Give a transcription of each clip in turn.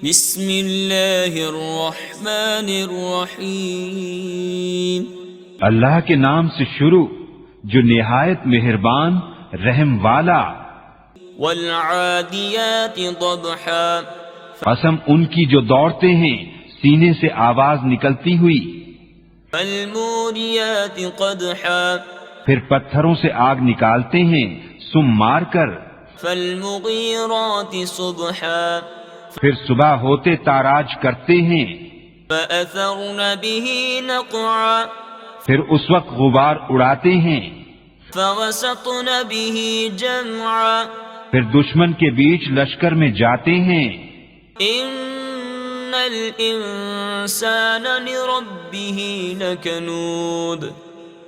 بسم اللہ الرحمن الرحیم اللہ کے نام سے شروع جو نہایت مہربان رحم والا۔ والعادیات ضبحا، قسم ان کی جو دوڑتے ہیں سینے سے آواز نکلتی ہوئی۔ فالموریات قدحا، پھر پتھروں سے آگ نکالتے ہیں سم مار کر۔ فالمغیرات صبحا، پھر صبح ہوتے تاراج کرتے ہیں۔ فأثرن به نقعا، پھر اس وقت غبار اڑاتے ہیں۔ فوسطن به جمعا، پھر دشمن کے بیچ لشکر میں جاتے ہیں۔ ان الانسان لربه لکنود،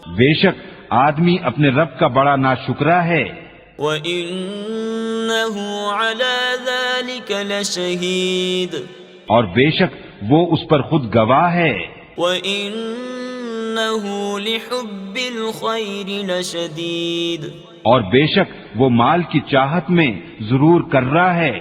بے شک آدمی اپنے رب کا بڑا ناشکرا ہے۔ وَإِنَّهُ عَلَى ذَلِكَ لَشَهِيدٌ، اور بے شک وہ اس پر خود گواہ ہے۔ وَإِنَّهُ لِحُبِّ الْخَيْرِ لَشَدِيدٌ، اور بے شک وہ مال کی چاہت میں ضرور کر رہا ہے۔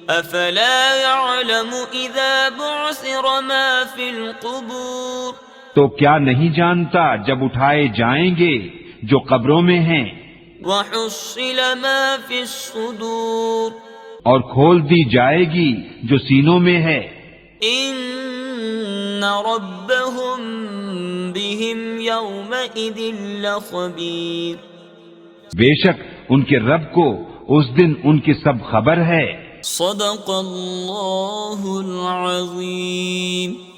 أَفَلَا يَعْلَمُ إِذَا بُعْثِرَ مَا فِي الْقُبُورِ، تو کیا نہیں جانتا جب اٹھائے جائیں گے جو قبروں میں ہیں، وَحُصِّلَ مَا فِي الصُّدُورِ، اور کھول دی جائے گی جو سینوں میں ہے۔ إِنَّ رَبَّهُمْ بِهِمْ يَوْمَئِذٍ لَخَبِيرٌ، بے شک ان کے رب کو اس دن ان کی سب خبر ہے۔ صدق اللہ العظیم۔